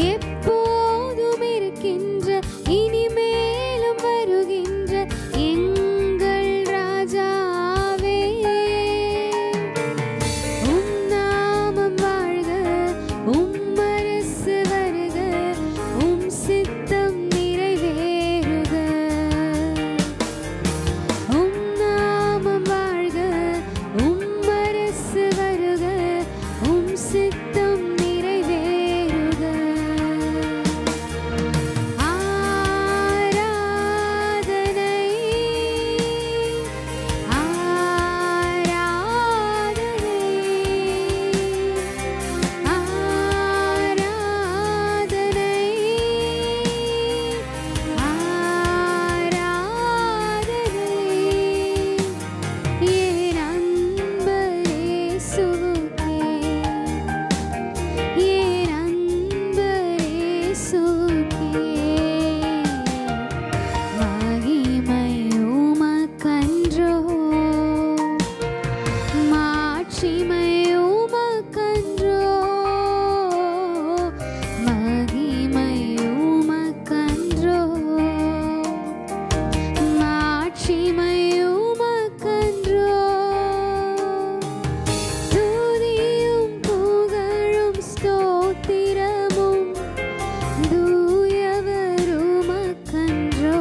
எப்போதும் இருக்கின்ற இனிமேலும் வருகின்ற எங்கள் ராஜாவே, உம் நாமம் வாழ்க, உம் அரசு வருக, உம் சித்தம் நிறைவேறுக. உம் நாமம் வாழ்க, உம் அரசு வருக, உம் சித்தம் நிறைவேறுக. ஆராதனை ஆராதனை ஆராதனை ஆராதனை என் அன்பு இயேசுவுக்கே, என் அன்பு இயேசுவுக்கே. மகிமை உமக்கன்றோ, மாட்சிமை உமக்கன்றோ, மகிமை உமக்கன்றோ, மாட்சிமை உமக்கன்றோ. துதியும் புகழும் ஸ்தோத்திரமும் தூயவர் உமக்கன்றோ.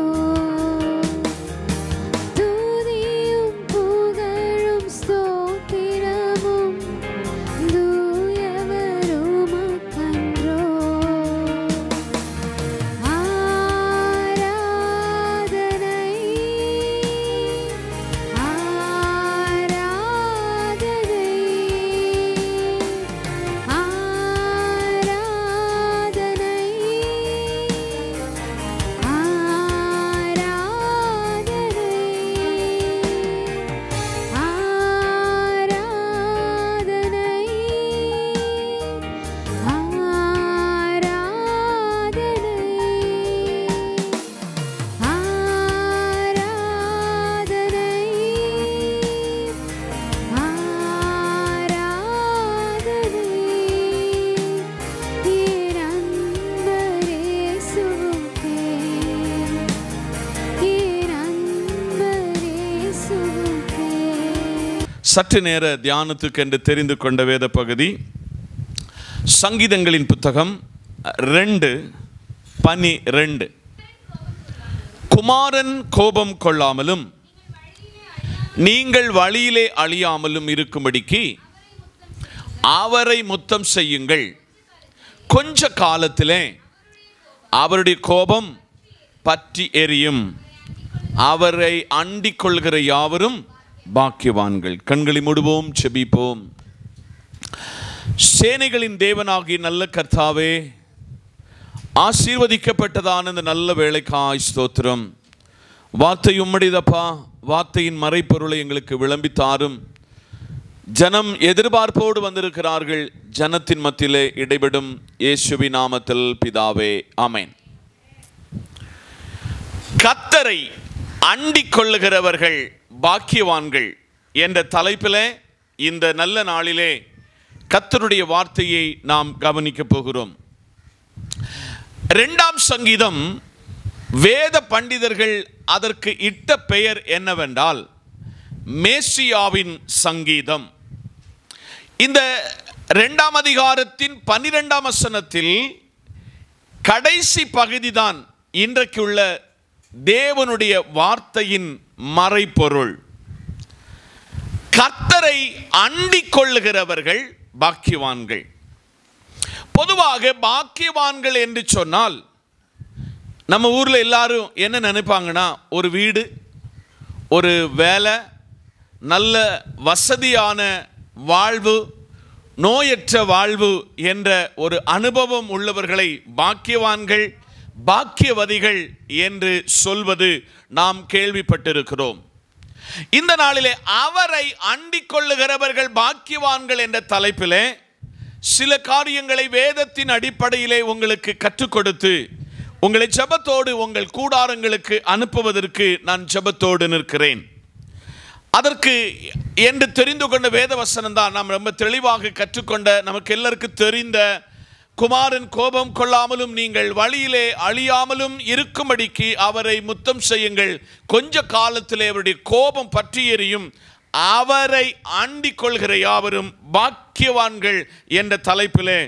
துதியும் புகழும் ஸ்தோத்திரமும் தூயவர் உமக்கன்றோ. ஆராதனை ஆராதனை ஆராதனை சற்று நேர தியானத்துக்கு என்று தெரிந்து கொண்ட வேத பகுதி சங்கீதங்களின் புத்தகம் 2:12. குமாரன் கோபம் கொள்ளாமலும் நீங்கள் வழியிலே அழியாமலும் இருக்கும்படிக்கு அவரை முத்தம் செய்யுங்கள். கொஞ்ச காலத்திலே அவருடைய கோபம் பற்றி எரியும். அவரை அண்டிக் கொள்கிற யாவரும் பாக்கியவான்கள். கண்களை மூடுவோம், செபிப்போம். சேனைகளின் தேவனாகிய நல்ல கர்த்தாவே, ஆசீர்வதிக்கப்பட்டதான இந்த நல்ல வேளைக்காய் ஸ்தோத்திரம். வார்த்தை உம்முடையதப்பா. வார்த்தையின் மறைப்பொருளை எங்களுக்கு விளம்பித்தாரும். ஜனம் எதிர்பார்ப்போடு வந்திருக்கிறார்கள். ஜனத்தின் மத்தியிலே இடைபெடும் இயேசுவின் நாமத்தில் பிதாவே, ஆமென். கர்த்தரை அண்டிக் கொள்ளுகிறவர்கள் பாக்கியவான்கள் என்ற தலைப்பிலே இந்த நல்ல நாளிலே கர்த்தருடைய வார்த்தையை நாம் கவனிக்க போகிறோம். 2ஆம் சங்கீதம் வேத பண்டிதர்கள் அதற்கு இட்ட பெயர் என்னவென்றால் மேசியாவின் சங்கீதம். இந்த 2ஆம் அதிகாரத்தின் 12ஆம் வசனத்தில் கடைசி பகுதிதான் இன்றைக்குள்ள தேவனுடைய வார்த்தையின் மறைப்பொருள். கர்த்தரை அண்டிக் கொள்ளுகிறவர்கள் பாக்கியவான்கள். பொதுவாக பாக்கியவான்கள் என்று சொன்னால் நம்ம ஊரில் எல்லாரும் என்ன நினைப்பாங்கன்னா, ஒரு வீடு, ஒரு வேலை, நல்ல வசதியான வாழ்வு, நோயற்ற வாழ்வு என்ற ஒரு அனுபவம் உள்ளவர்களை பாக்கியவான்கள், பாக்கியவதிகள் என்று சொல்வது நாம் கேள்விப்பட்டிருக்கிறோம். இந்த நாளிலே அவரை அண்டிக் கொள்ளுகிறவர்கள் பாக்கியவான்கள் என்ற தலைப்பிலே சில காரியங்களை வேதத்தின் அடிப்படையிலே உங்களுக்கு கற்றுக் கொடுத்து உங்களை ஜெபத்தோடு உங்கள் கூடாரங்களுக்கு அனுப்புவதற்கு நான் ஜெபத்தோடு நிற்கிறேன். அதற்கு என்று தெரிந்து கொண்ட வேத வசனம் தான் நாம் ரொம்ப தெளிவாக கற்றுக்கொண்ட, நமக்கு எல்லாருக்கும் தெரிந்த குமாரன் கோபம் கொள்ளாமலும் நீங்கள் வழியிலே அழியாமலும் இருக்கும்படிக்கு அவரை முத்தம் செய்யுங்கள். கொஞ்ச காலத்திலே அவருடைய கோபம் பற்றி எரியும். அவரை ஆண்டிக் கொள்கிற யாவரும் பாக்கியவான்கள் என்ற தலைப்பிலே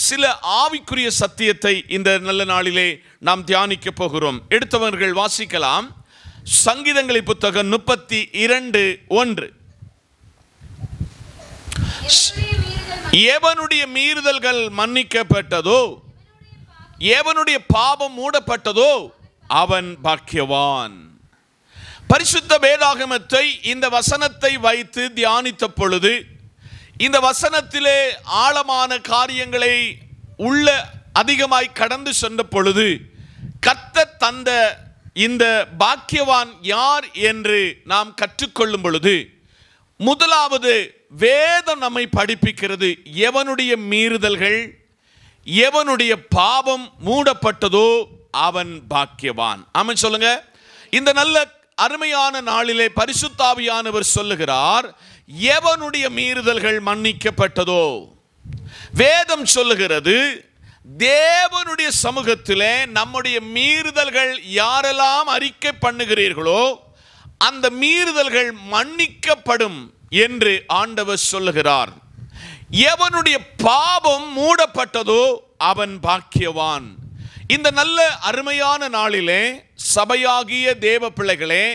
சில ஆவிக்குரிய சத்தியத்தை இந்த நல்ல நாளிலே நாம் தியானிக்க போகிறோம். எடுத்தவர்கள் வாசிக்கலாம். சங்கீதங்களின் புத்தகம் 32:1. எவனுடைய மீறுதல்கள் மன்னிக்கப்பட்டதோ, எவனுடைய பாவம் மூடப்பட்டதோ அவன் பாக்கியவான். பரிசுத்த வேதாகமத்தை இந்த வசனத்தை வைத்து தியானித்த பொழுது, இந்த வசனத்திலே ஆழமான காரியங்களை உள்ள அதிகமாய் கடந்து சென்ற பொழுது, கர்த்தர் தந்த இந்த பாக்கியவான் யார் என்று நாம் கற்றுக்கொள்ளும் பொழுது, முதலாவது வேதம் நம்மை படிப்பிக்கிறது. எவனுடைய மீறுதல்கள், எவனுடைய பாவம் மூடப்பட்டதோ அவன் பாக்கியவான். ஆமென் சொல்லுங்க. இந்த நல்ல அருமையான நாளிலே பரிசுத்த ஆவியானவர் சொல்லுகிறார், எவனுடைய மீறுதல்கள் மன்னிக்கப்பட்டதோ. வேதம் சொல்லுகிறது, தேவனுடைய சமூகத்திலே நம்முடைய மீறுதல்கள் யாரெல்லாம் அறிக்கை பண்ணுகிறீர்களோ அந்த மீறுதல்கள் மன்னிக்கப்படும் என்று ஆண்டவர் சொல்லுகிறார். எவனுடைய பாவம் மூடப்பட்டதோ அவன் பாக்கியவான். இந்த நல்ல அருமையான நாளிலே சபையாகிய தேவ பிள்ளைகளே,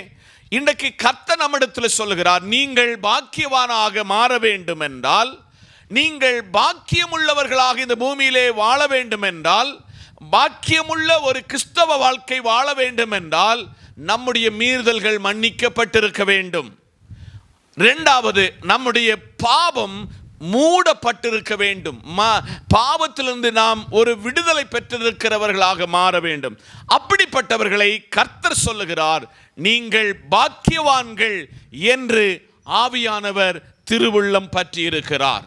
இன்றைக்கு கர்த்தர் நம்மிடத்தில் சொல்லுகிறார், நீங்கள் பாக்கியவானாக மாற வேண்டும் என்றால், நீங்கள் பாக்கியமுள்ளவர்களாக இந்த பூமியிலே வாழ வேண்டும் என்றால், பாக்கியமுள்ள ஒரு கிறிஸ்தவ வாழ்க்கை வாழ வேண்டும் என்றால் நம்முடைய மீறுதல்கள் மன்னிக்கப்பட்டிருக்க வேண்டும். இரண்டாவது, நம்முடைய பாவம் மூடப்பட்டிருக்க வேண்டும். பாவத்திலிருந்து நாம் ஒரு விடுதலை பெற்றிருக்கிறவர்களாக மாற வேண்டும். அப்படிப்பட்டவர்களை கர்த்தர் சொல்லுகிறார், நீங்கள் பாக்கியவான்கள் என்று ஆவியானவர் திருவுள்ளம் பற்றி இருக்கிறார்.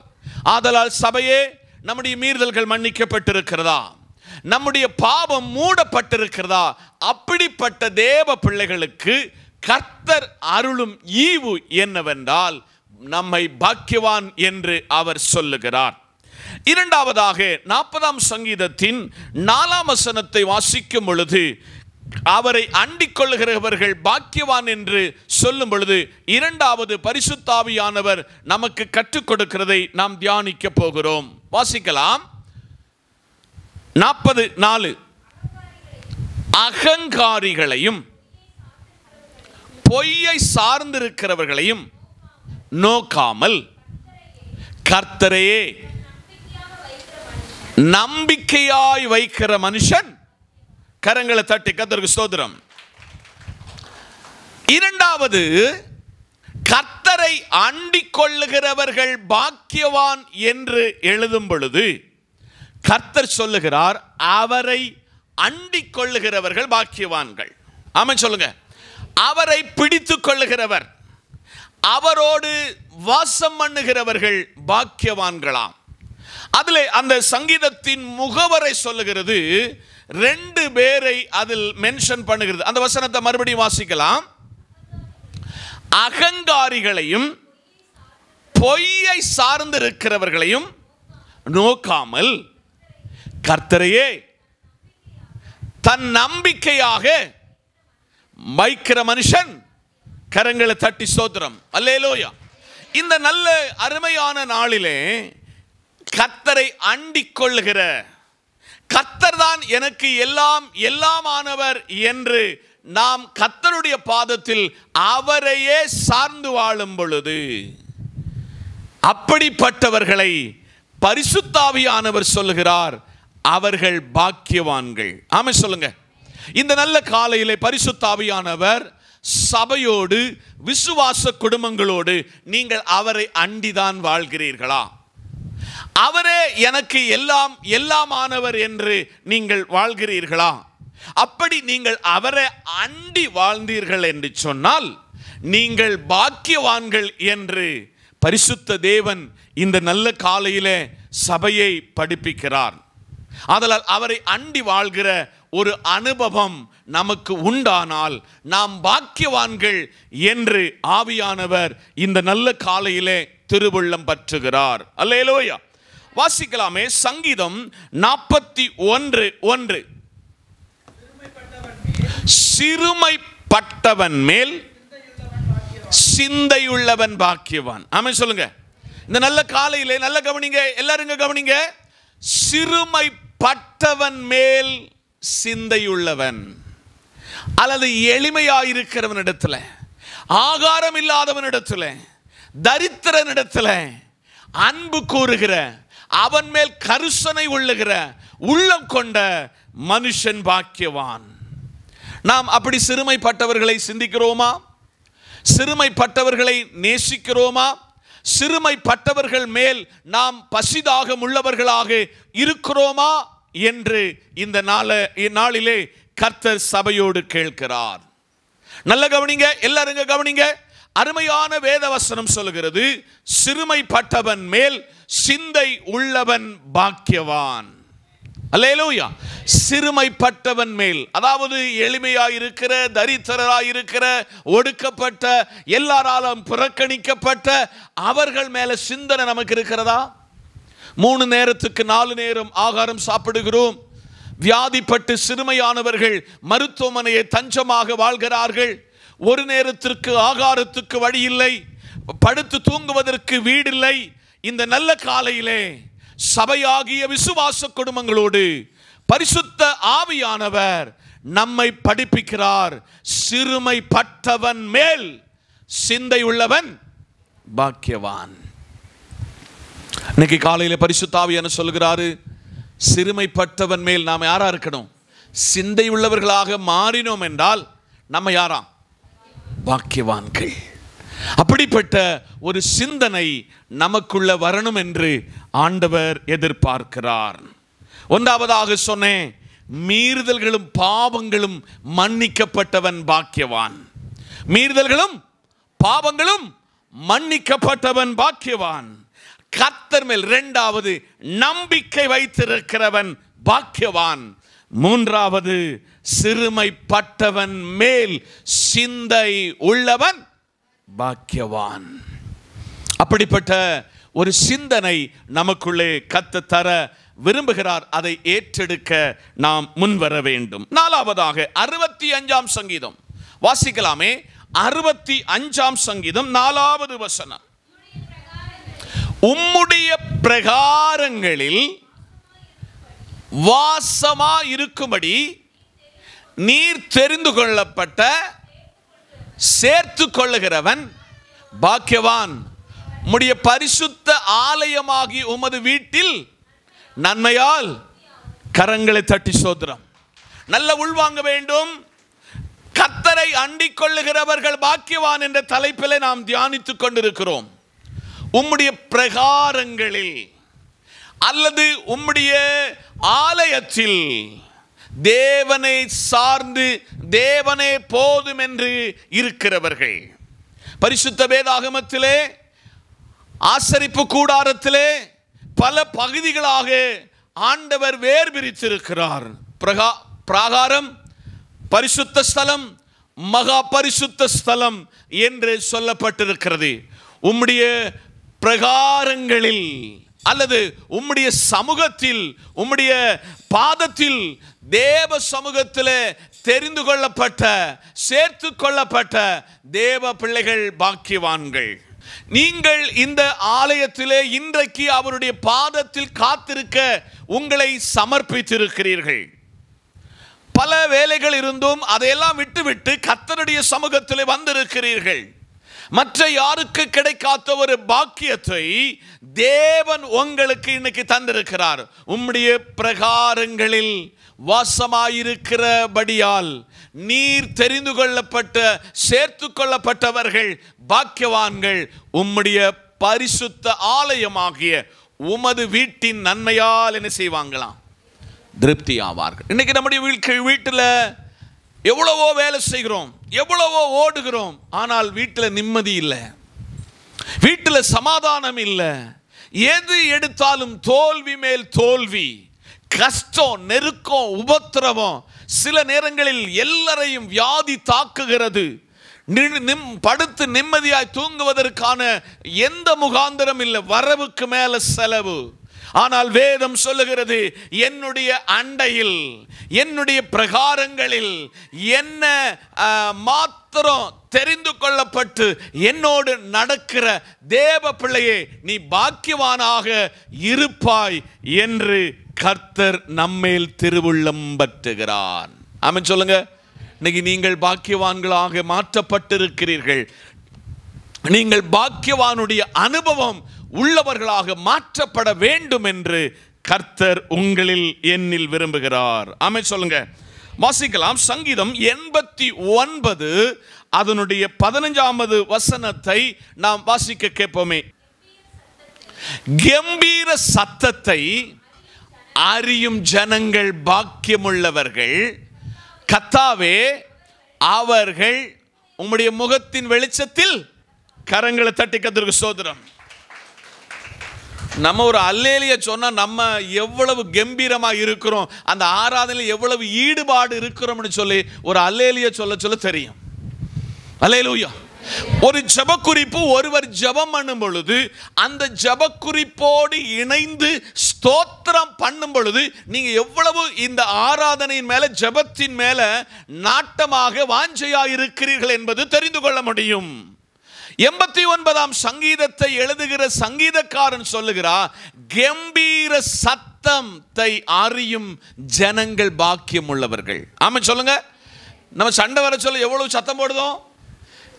ஆதலால் சபையே, நம்முடைய மீறுதல்கள் மன்னிக்கப்பட்டிருக்கிறதா? நம்முடைய பாவம் மூடப்பட்டிருக்கிறதா? அப்படிப்பட்ட தேவ பிள்ளைகளுக்கு கர்த்தர் அருளும் ஈவு என்னவென்றால், நம்மை பாக்கியவான் என்று அவர் சொல்லுகிறார். இரண்டாவதாக 40ஆம் சங்கீதத்தின் 4ஆம் வசனத்தை வாசிக்கும் பொழுது, அவரை அண்டிக் கொள்கிறவர்கள் பாக்கியவான் என்று சொல்லும் பொழுது, இரண்டாவது பரிசுத்த ஆவியானவர் நமக்கு கற்றுக் கொடுக்கிறதை நாம் தியானிக்க போகிறோம். வாசிக்கலாம். 40:4. அகங்காரிகளையும் பொய்யை சார்ந்திருக்கிறவர்களையும் நோக்காமல் கர்த்தரையே நம்பிக்கையாய் வைக்கிற மனுஷன். கரங்களை தட்டி கர்த்தருக்கு ஸ்தோத்திரம். இரண்டாவது, கர்த்தரை அண்டிக் கொள்ளுகிறவர்கள் பாக்கியவான் என்று எழுதும் பொழுது கர்த்தர் சொல்லுகிறார், அவரை அண்டிக் கொள்ளுகிறவர்கள் பாக்கியவான்கள். ஆமென் சொல்லுங்க. அவரை பிடித்து கொள்ளுகிறவர், அவரோடு வாசம் பண்ணுகிறவர்கள் பாக்கியவான்களாம். அதில் அந்த சங்கீதத்தின் முகவரை சொல்லுகிறது, 2 பேரை அதில் மென்ஷன் பண்ணுகிறது. அந்த வசனத்தை மறுபடியும் வாசிக்கலாம். அகங்காரிகளையும் பொய்யை சார்ந்திருக்கிறவர்களையும் நோக்காமல் கர்த்தரையே தன் நம்பிக்கையாக வைக்கிற மனுஷன். கரங்களை தட்டி ஸ்தோத்திரம். அல்லேலூயா. இந்த நல்ல அருமையான நாளிலே கர்த்தரை அண்டிக் கொள்ளுகிற, கர்த்தர் தான் எனக்கு எல்லாமானவர் என்று நாம் கர்த்தருடைய பாதத்தில் அவரையே சார்ந்து வாழும் பொழுது, அப்படிப்பட்டவர்களை பரிசுத்த ஆவியானவர் சொல்லுகிறார், அவர்கள் பாக்கியவான்கள். ஆமென் சொல்லுங்க. இந்த நல்ல காலையிலே பரிசுத்த ஆவியானவர் சபையோடு, விசுவாச குடும்பங்களோடு நீங்கள் அவரை அண்டிதான் வாழ்கிறீர்களா? அவரே எனக்கு எல்லாமானவர் என்று நீங்கள் வாழ்கிறீர்களா? அப்படி நீங்கள் அவரை அண்டி வாழ்ந்தீர்கள் என்று சொன்னால் நீங்கள் பாக்கியவான்கள் என்று பரிசுத்த தேவன் இந்த நல்ல காலையிலே சபையை படிப்பிக்கிறார். ஆதலால் அவரை அண்டி வாழ்கிற ஒரு அனுபவம் நமக்கு உண்டானால் நாம் பாக்கியவான்கள் என்று ஆவியானவர் இந்த நல்ல காலையிலே திருவுள்ளம் பற்றுகிறார். அல்லேலூயா. வாசிக்கலாமே. சங்கீதம் 41:1. சிறுமைப்பட்டவன் மேல் சிந்தையுள்ளவன் பாக்கியவான். ஆமென் சொல்லுங்க. இந்த நல்ல காலையிலே நல்ல கவனிங்க, எல்லாரும் கவனிங்க. சிறுமைப்பட்டவன் மேல் சிந்தையுள்ளவன், அல்லது எளிமையாயிருக்கிறவனிடத்துல, ஆகாரம் இல்லாதவனிடத்துல, தரித்திரனிடத்துல அன்பு கூறுகிற, அவன் மேல் கருசனை உள்ளுகிற உள்ளம் கொண்ட மனுஷன் பாக்கியவான். நாம் அப்படி சிறுமைப்பட்டவர்களை சிந்திக்கிறோமா? சிறுமைப்பட்டவர்களை நேசிக்கிறோமா? சிறுமைப்பட்டவர்கள் மேல் நாம் பசிதாகம் உள்ளவர்களாக இருக்கிறோமா என்று இந்த நாளிலே கர்த்தர் சபையோடு கேட்கிறார். நல்ல கவனிங்க, எல்லாரும் கவனிங்க. அருமையான வேதவசனம் சொல்லுகிறது, சிறுமைப்பட்டவன் மேல் சிந்தை உள்ளவன் பாக்கியவான். அல்லேலூயா. சிறுமைப்பட்டவன் மேல், அதாவது எளிமையாயிருக்கிற, தரித்திரராயிருக்கிற, ஒடுக்கப்பட்ட, எல்லாராலும் புறக்கணிக்கப்பட்ட அவர்கள் மேல சிந்தனை நமக்கு இருக்கிறதா? 3 நேரத்துக்கு 4 நேரம் ஆகாரம் சாப்பிடுகிறோம். வியாதிப்பட்டு சிறுமையானவர்கள் மருத்துவமனையை தஞ்சமாக வாழ்கிறார்கள். ஒரு நேரத்திற்கு ஆகாரத்துக்கு வழி இல்லை, படுத்து தூங்குவதற்கு வீடில்லை. இந்த நல்ல காலையிலே சபையாகிய விசுவாச குடும்பங்களோடு பரிசுத்த ஆவியானவர் நம்மை படிப்பிக்கிறார். சிறுமைப்பட்டவன் மேல் சிந்தை உள்ளவன் பாக்கியவான். இன்னைக்கு காலையில பரிசுத்த ஆவியானவர் சொல்கிறாரு, சிறுமைப்பட்டவன் மேல் நாம் யாரா இருக்கணும்? சிந்தை உள்ளவர்களாக மாறினோம் என்றால் நம்ம யாரா? பாக்கியவான்கள். அப்படிப்பட்ட ஒரு சிந்தனை நமக்குள்ள வரணும் என்று ஆண்டவர் எதிர்பார்க்கிறார். ஒன்றாவதாக சொன்னேன், மீறுதல்களும் பாவங்களும் மன்னிக்கப்பட்டவன் பாக்கியவான். மீறுதல்களும் பாவங்களும் மன்னிக்கப்பட்டவன் பாக்கியவான். கர்த்தர் மேல் இரண்டாவது நம்பிக்கை வைத்திருக்கிறவன் பாக்கியவான். மூன்றாவது சிறுமைப்பட்டவன் மேல் சிந்தை உள்ளவன் பாக்கியவான். அப்படிப்பட்ட ஒரு சிந்தனை நமக்குள்ளே கர்த்தர் தர விரும்புகிறார். அதை ஏற்றெடுக்க நாம் முன்வர வேண்டும். நாலாவதாக 65ஆம் சங்கீதம் வாசிக்கலாமே. 65ஆம் சங்கீதம் 4வது வசனம். உம்முடைய பிரகாரங்களில் வாசமா இருக்கும்படி நீர் தெரிந்து கொள்ளப்பட்ட சேர்த்து கொள்ளுகிறவன் பாக்கியவான். உம்முடைய பரிசுத்த ஆலயமாகி உமது வீட்டில் நன்மையால் கரங்களை தட்டி சோத்திரம். நல்ல உள்வாங்க வேண்டும். கர்த்தரை அண்டிக் கொள்ளுகிறவர்கள் பாக்கியவான் என்ற தலைப்பில் நாம் தியானித்துக் கொண்டிருக்கிறோம். உம்முடைய பிரகாரங்களில் அல்லது உம்முடைய ஆலயத்தில் தேவனை சார்ந்து தேவனே போதும் என்று இருக்கிறவர்கள், பரிசுத்த வேதாகமத்திலே ஆசரிப்பு கூடாரத்திலே பல பகுதிகளாக ஆண்டவர் வேர் பிரித்திருக்கிறார். பிராகாரம், பரிசுத்த ஸ்தலம், மகா பரிசுத்த ஸ்தலம் என்று சொல்லப்பட்டிருக்கிறது. உம்முடைய பிரகாரங்களில் அல்லது உம்முடைய சமூகத்தில், உம்முடைய பாதத்தில், தேவ சமூகத்தில் தெரிந்து கொள்ளப்பட்ட சேர்த்து கொள்ளப்பட்ட தேவ பிள்ளைகள் பாக்கியவான்கள். நீங்கள் இந்த ஆலயத்திலே இன்றைக்கு அவருடைய பாதத்தில் காத்திருக்க உங்களை சமர்ப்பித்திருக்கிறீர்கள். பல வேலைகள் இருந்தும் அதையெல்லாம் விட்டுவிட்டு கர்த்தருடைய சமூகத்திலே வந்திருக்கிறீர்கள். மற்ற யாருக்கு கிடைக்காத ஒரு பாக்கியத்தை தேவன் உங்களுக்கு இன்னைக்கு தந்திருக்கிறார். உம்முடைய பிரகாரங்களில் வாசமாயிருக்கிறபடியால் நீர் தெரிந்து கொள்ளப்பட்ட சேர்த்து கொள்ளப்பட்டவர்கள் பாக்கியவான்கள். உம்முடைய பரிசுத்த ஆலயமாகிய உமது வீட்டின் நன்மையால் என்ன செய்வாங்களாம்? திருப்தி ஆவார்கள். இன்னைக்கு நம்முடைய வீட்டில் எவ்வளவோ வேலை செய்கிறோம், எவ்வளவோ ஓடுகிறோம், ஆனால் வீட்டில் நிம்மதி இல்லை, வீட்டில் சமாதானம் இல்லை. எது எடுத்தாலும் தோல்வி மேல் தோல்வி, கஷ்டம், நெருக்கம், உபத்திரவம். சில நேரங்களில் எல்லாரையும் வியாதி தாக்குகிறது. படுத்து நிம்மதியாய் தூங்குவதற்கான எந்த முகாந்திரம் இல்லை. வரவுக்கு மேல செலவு. ஆனால் வேதம் சொல்லுகிறது, என்னுடைய அண்டையில், என்னுடைய பிரகாரங்களில் என்ன மாத்திரம் தெரிந்து கொள்ளப்பட்டு என்னோடு நடக்கிற தேவ பிள்ளையே, நீ பாக்கியவானாக இருப்பாய் என்று கர்த்தர் நம்மேல் திருவுள்ளம் பற்றுகிறார். ஆமென் சொல்லுங்க. இன்னைக்கு நீங்கள் பாக்கியவான்களாக மாற்றப்பட்டிருக்கிறீர்கள். நீங்கள் பாக்கியவானுடைய அனுபவம் உள்ளவர்களாக மாற்றப்பட வேண்டும் என்று கர்த்தர் உங்களில் என்னில் விரும்புகிறார். ஆமென் சொல்லுங்க. வாசிக்கலாம். சங்கீதம் 89 அதனுடைய 15வது வசனத்தை நாம் வாசிக்க கேட்போமே. கம்பீர சத்தத்தை அறியும் ஜனங்கள் பாக்கியமுள்ளவர்கள், கர்த்தாவே அவர்கள் உம்முடைய முகத்தின் வெளிச்சத்தில். கரங்களை தட்டி கர்த்தருக்கு ஸ்தோத்திரம். நம்ம ஒரு அல்லேலியா சொன்னா நம்ம எவ்வளவு கம்பீரமா இருக்கிறோம், அந்த ஆராதனையில் எவ்வளவு ஈடுபாடு இருக்கிறோம்னு சொல்லி ஒரு அல்லேலியா சொல்ல தெரியும். அல்லேலூயா. ஒரு ஜெபக்குறிப்பு ஒருவர் ஜெபம் பண்ணும் பொழுது அந்த ஜெபக்குறிப்போடு இணைந்து ஸ்தோத்திரம் பண்ணும் பொழுது நீங்க எவ்வளவு இந்த ஆராதனையின் மேல, ஜெபத்தின் மேல நாட்டமாக வாஞ்சையா இருக்கிறீர்கள் என்பது தெரிந்து கொள்ள முடியும். 89ஆம் சங்கீதத்தை எழுதுகிற சங்கீதக்காரன் சொல்லுகிறார், கம்பீர சத்தத்தை அறியும் ஜனங்கள் பாக்கியம் உள்ளவர்கள். ஆமென் சொல்லுங்க. நம்ம சண்டை வர சொல்ல எவ்வளவு சத்தம் போடுதோம்,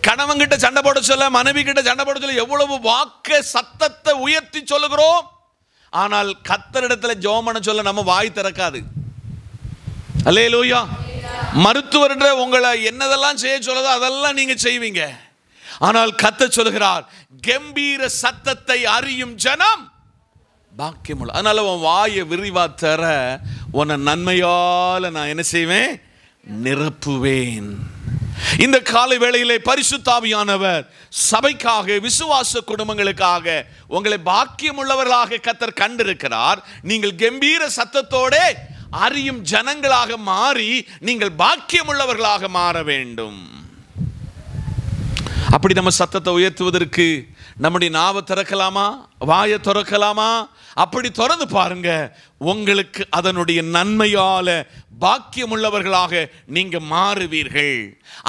கணவன் கிட்ட சண்டை போட சொல்ல, மனைவி கிட்ட சண்டை போட சொல்ல எவ்வளவு வாக்க சத்தத்தை உயர்த்தி சொல்லுகிறோம். ஆனால் கர்த்தரிடத்துல ஜெபம் பண்ண சொல்ல நம்ம வாய் திறக்காது. அல்லேலூயா. மருத்துவர்கிட்ட உங்களை என்னதெல்லாம் செய்ய சொல்லதோ அதெல்லாம் நீங்க செய்வீங்க. ஆனால் கர்த்தர் சொல்லுகிறார், கம்பீர சத்தத்தை அறியும் ஜனம் பாக்கியமுள்ள. அதனால உன் வாயை விரிவா தர, உன்னை நன்மையால நான் என்ன செய்வேன், நிரப்புவேன். இந்த காலை வேளையிலே பரிசுத்த ஆவியானவர் சபைக்காக, விசுவாச குடும்பங்களுக்காக உங்களை பாக்கியமுள்ளவர்களாக கர்த்தர் கண்டிருக்கிறார். நீங்கள் கம்பீர சத்தத்தோட அறியும் ஜனங்களாக மாறி நீங்கள் பாக்கியமுள்ளவர்களாக மாற வேண்டும். அப்படி நம்ம சத்தத்தை உயர்த்துவதற்கு நம்முடைய நாவை திறக்கலாமா, வாயை திறக்கலாமா? அப்படி திறந்து பாருங்க, உங்களுக்கு அதனுடைய நன்மையால பாக்கியமுள்ளவர்களாக நீங்க மாறுவீர்கள்.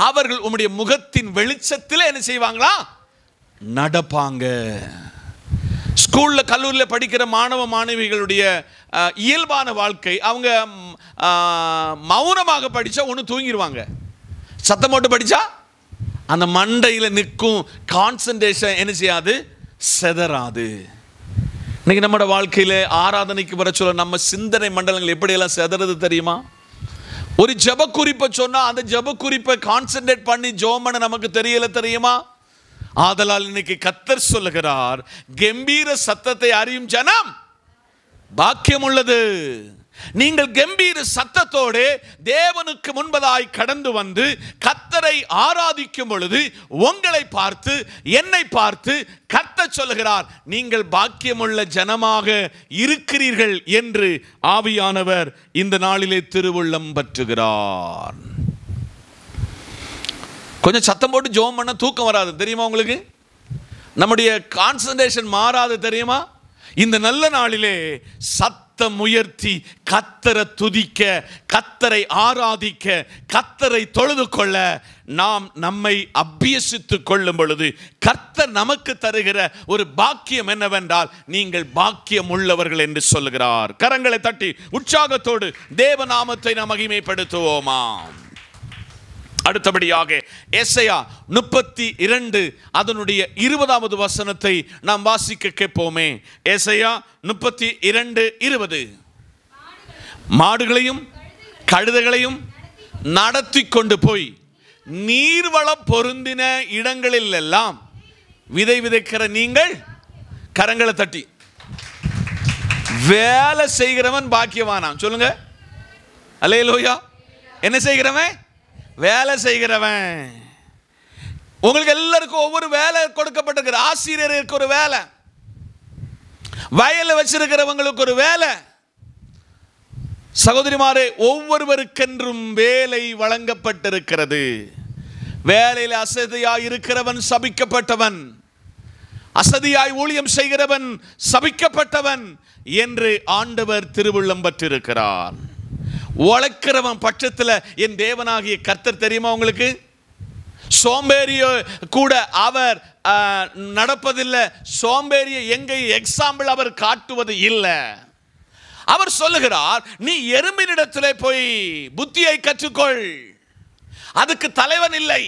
அவர்கள் உம்முடைய முகத்தின் வெளிச்சத்தில் என்ன செய்வாங்களா, நடப்பாங்க. ஸ்கூல்ல கல்லூரியில் படிக்கிற மாணவ மாணவிகளுடைய இயல்பான வாழ்க்கை, அவங்க மௌனமாக படிச்சா ஒன்று தூங்கிடுவாங்க, சத்தம் போட்டு படிச்சா அந்த மண்டையில் நிற்கும் கான்சன்ட்ரேஷன் என்ன செய்யாது, செதறாது. இன்னைக்கு நம்மளோட வாழ்க்கையில ஆராதனைக்கு வர சொல்ல நம்ம சிந்தனை மண்டலங்கள் எப்படியெல்லாம் செதறது தெரியுமா? ஒரு ஜெப குறிப்பை சொன்னா அந்த ஜெப குறிப்பை கான்சென்ட்ரேட் பண்ணி ஜெபம் பண்ண நமக்கு தெரியல தெரியுமா? ஆதலால் இன்னைக்கு கர்த்தர் சொல்லுகிறார், கம்பீர சத்தத்தை அறியும் ஜனம் பாக்கியம் உள்ளது. நீங்கள் கம்பீர சத்தத்தோடு தேவனுக்கு முன்பதாய் கடந்து வந்து கர்த்தரை ஆராதிக்கும் பொழுது உங்களை பார்த்து, என்னை பார்த்து கர்த்தர் சொல்லுகிறார், நீங்கள் பாக்கியமுள்ள ஜனமாக இருக்கிறீர்கள் என்று ஆவியானவர் இந்த நாளிலே திருவுள்ளம் பற்றுகிறார். கொஞ்சம் சத்தம் போட்டு ஜெபம் பண்ண தூக்கம் வராது தெரியுமா உங்களுக்கு? நம்முடைய கான்சன்ட்ரேஷன் மாறாது தெரியுமா? இந்த நல்ல நாளிலே சத்தம் உயர்த்தி கர்த்தரை துதிக்க, கர்த்தரை ஆராதிக்க, கர்த்தரை தொழுது கொள்ள நாம் நம்மை அபியசித்துக் கொள்ளும் பொழுது கர்த்தர் நமக்கு தருகிற ஒரு பாக்கியம் என்னவென்றால், நீங்கள் பாக்கியம் உள்ளவர்கள் என்று சொல்லுகிறார். கரங்களை தட்டி உற்சாகத்தோடு தேவநாமத்தை நாம் மகிமைப்படுத்துவோமா? அடுத்தபடியாக எசையா 32 அதனுடைய 20வது வசனத்தை நாம் வாசிக்க கேட்போமே. எசையா 32:20. மாடுகளையும் கழுதைகளையும் நடத்தி கொண்டு போய் நீர்வளம் பொருந்தின இடங்களில் எல்லாம் விதை விதைக்கிற நீங்கள், கரங்களை தட்டி, வேலை செய்கிறவன் பாக்கியவானாம். சொல்லுங்க அல்லேலூயா. என்ன செய்கிறவன்? வேலை செய்கிறவன். உங்களுக்கு எல்லாருக்கும் ஒவ்வொரு வேலை கொடுக்கப்பட்டிருக்கிற. ஆசிரியருக்கு ஒரு வேலை, வயலை வச்சிருக்கிறவங்களுக்கு ஒரு வேலை. சகோதரிமாரே, ஒவ்வொருவருக்கென்றும் வேலை வழங்கப்பட்டிருக்கிறது. வேலையில் அசதியாய் இருக்கிறவன் சபிக்கப்பட்டவன். அசதியாய் ஊழியம் செய்கிறவன் சபிக்கப்பட்டவன் என்று ஆண்டவர் திருவுள்ளம் பெற்றிருக்கிறார். உழைக்கிறவன் பட்சத்தில் என் தேவனாகிய கர்த்தர் தெரியுமா உங்களுக்கு? சோம்பேறிய கூட அவர் நடப்பதில்லை. சோம்பேறிய எங்கே எக்ஸாம்பிள் அவர் காட்டுவது இல்லை. அவர் சொல்லுகிறார், நீ எறும்பினிடத்திலே போய் புத்தியை கற்றுக்கொள். அதுக்கு தலைவன் இல்லை,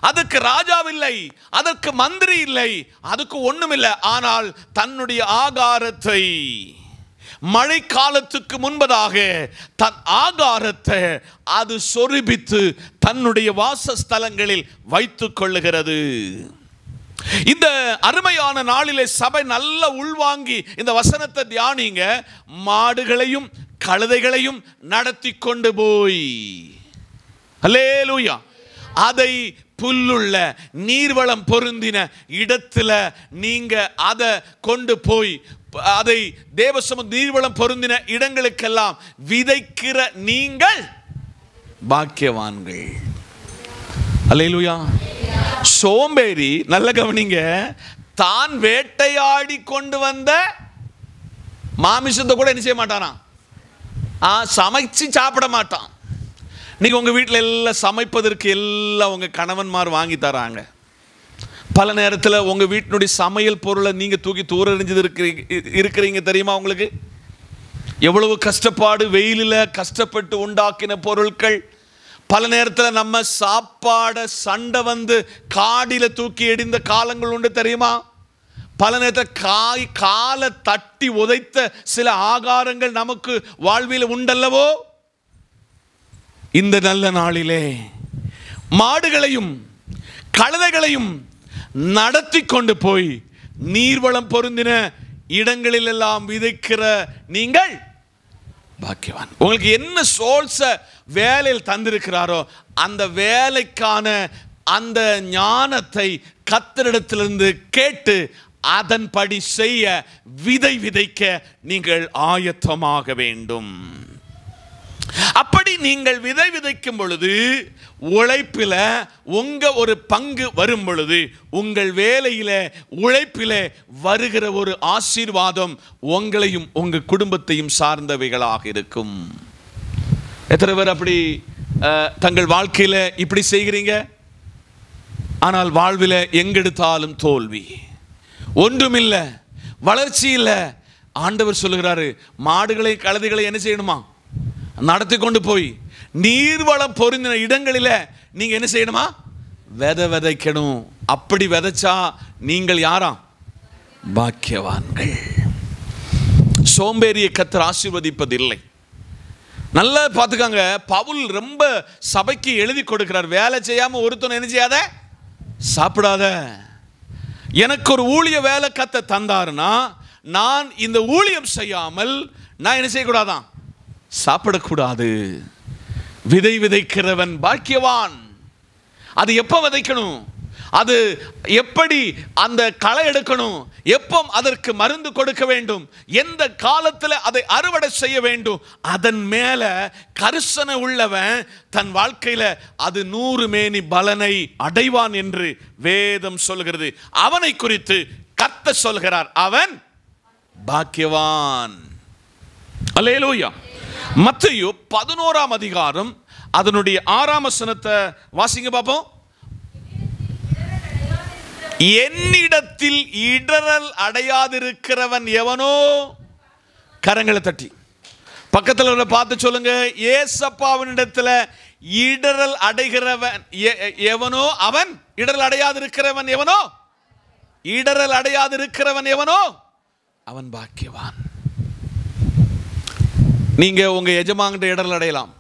அதுக்கு ராஜாவில்லை, அதற்கு மந்திரி இல்லை, அதுக்கு ஒண்ணுமில்லை. ஆனால் தன்னுடைய ஆகாரத்தை மழை காலத்துக்கு முன்பதாக தன் ஆகாரத்தை அது சொருபித்து தன்னுடைய வாசஸ்தலங்களில் வைத்துக் கொள்ளுகிறது. இந்த அருமையான நாளிலே சபை நல்ல உள்வாங்கி இந்த வசனத்தை தியானிங்க. மாடுகளையும் கழுதைகளையும் நடத்தி கொண்டு போய், அல்லேலூயா, அதை புல்லுள்ள நீர்வளம் பொருந்தின இடத்துல நீங்க அதை கொண்டு போய் அதை தேவசம நீர்வளம் பொருந்தின இடங்களுக்கெல்லாம் விதைக்கிற நீங்கள் பாக்கியவான்கள். அல்லேலூயா. சோம்பேறி, நல்ல கவனிங்க, தான் வேட்டையாடி கொண்டு வந்த மாமிசத்தை கூட என்ன செய்ய மாட்டானா? சமைச்சு சாப்பிட மாட்டான். இன்னைக்கு உங்க வீட்டில் எல்லாம் சமைப்பதற்கு எல்லாம் உங்க கணவன்மார் வாங்கி தராங்க. பல நேரத்தில் உங்க வீட்டினுடைய சமையல் பொருளை நீங்க தூக்கி தூர எறிஞ்சது இருக்கிறீங்க. தெரியுமா உங்களுக்கு? எவ்வளவு கஷ்டப்பாடு, வெயிலில் கஷ்டப்பட்டு உண்டாக்கின பொருட்கள். பல நேரத்தில் நம்ம சாப்பாடை சண்டை வந்து காடியில தூக்கி எறிந்த காலங்கள் உண்டு, தெரியுமா? பல நேரத்தில் காலை தட்டி உதைத்த சில ஆகாரங்கள் நமக்கு வாழ்வில் உண்டல்லவோ? இந்த நல்ல நாளிலே மாடுகளையும் கழுதைகளையும் நடத்தி கொண்டு போய் நீர்வளம் பொருந்தின இடங்களில் எல்லாம் விதைக்கிற நீங்கள் பாக்கியவான். உங்களுக்கு என்ன சோல்ஸ வேலையில் தந்திருக்கிறாரோ அந்த வேலைக்கான அந்த ஞானத்தை கர்த்தரிடத்திலிருந்து கேட்டு அதன்படி செய்ய விதை விதைக்க நீங்கள் ஆயத்தமாக வேண்டும். அப்படி நீங்கள் விதை விதைக்கும் பொழுது உழைப்பில உங்க ஒரு பங்கு வரும் பொழுது உங்கள் வேலையில உழைப்பில வருகிற ஒரு ஆசீர்வாதம் உங்களையும் உங்க குடும்பத்தையும் சார்ந்தவைகளாக இருக்கும். எத்தனை பேர் அப்படி தங்கள் வாழ்க்கையில இப்படி செய்கிறீங்க? ஆனால் வாழ்வில் எங்கெடுத்தாலும் தோல்வி, ஒன்றுமில்லை, வளர்ச்சி இல்லை. ஆண்டவர் சொல்லுகிறாரு, மாடுகளை கழுதைகளை என்ன செய்யணுமா? நடத்தி கொண்டு போய் நீர்வளம் பொருந்தின இடங்களில் நீங்க என்ன செய்யணுமா? விதைக்கணும். அப்படி விதைச்சா நீங்கள் யாரா? பாக்கியவான்கள். சோம்பேறியை கர்த்தர் ஆசீர்வதிப்பதில்லை. நல்லா பார்த்துக்காங்க. பவுல் ரொம்ப சபைக்கு எழுதி கொடுக்கிறார், வேலை செய்யாம ஒருத்தனை என்ன செய்யாத, சாப்பிடாத. எனக்கு ஒரு ஊழிய வேலை கர்த்தர் தந்தாருன்னா நான் இந்த ஊழியம் செய்யாமல் நான் என்ன செய்யக்கூடாதான்? சாப்பிடக்கூடாது. விதை விதைக்கிறவன் பாக்கியவான். அது எப்போ விதைக்கணும், அது எப்படி அந்த களை எடுக்கணும், எப்போ அதற்கு மருந்து கொடுக்க வேண்டும், எந்த காலத்தில் அதை அறுவடை செய்ய வேண்டும், அதன் மேல கரிசனை உள்ளவன் தன் வாழ்க்கையில அது 100 மேனி பலனை அடைவான் என்று வேதம் சொல்கிறது. அவனை குறித்து கர்த்தர் சொல்கிறார், அவன் பாக்கியவான். அல்லேலூயா. மத்தேயு 11ஆம் அதிகாரம் அதனுடைய 6ஆம் வசனத்தை வாசிங்க பார்ப்போம். என்னிடத்தில் இடரல் அடையாதிருக்கிறவன் எவனோ, கரங்களை தட்டி பக்கத்தில் பார்த்து சொல்லுங்க, ஏசப்பாவினிடத்தில் இடரல் அடைகிறவன் எவனோ அவன், இடரல் அடையாதிருக்கிறவன் எவனோ, இடரல் அடையாதிருக்கிறவன் எவனோ அவன் பாக்கியவான். நீங்க உங்க எஜமான்கிட்ட இடரல் அடையலாம்,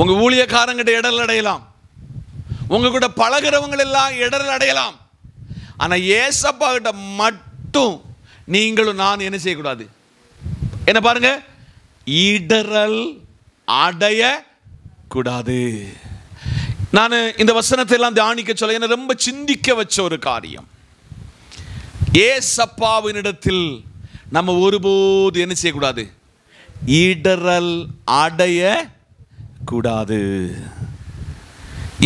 உங்க ஊழியக்காரங்கிட்ட இடரல் அடையலாம், உங்க கூட பழகிறவங்க எல்லாம் இடரல் அடையலாம். ஆனா ஏசப்பா கிட்ட மட்டும் நீங்களும் நான் என்ன செய்யக்கூடாது? என்ன பாருங்க, இடரல் அடைய கூடாது. நான் இந்த வசனத்தை எல்லாம் தியானிக்க சொல்ல என்ன ரொம்ப சிந்திக்க வச்ச ஒரு காரியம். ஏசப்பாவினிடத்தில் நம்ம ஒருபோது என்ன செய்யக்கூடாது? இடரல் அடைய கூடாது.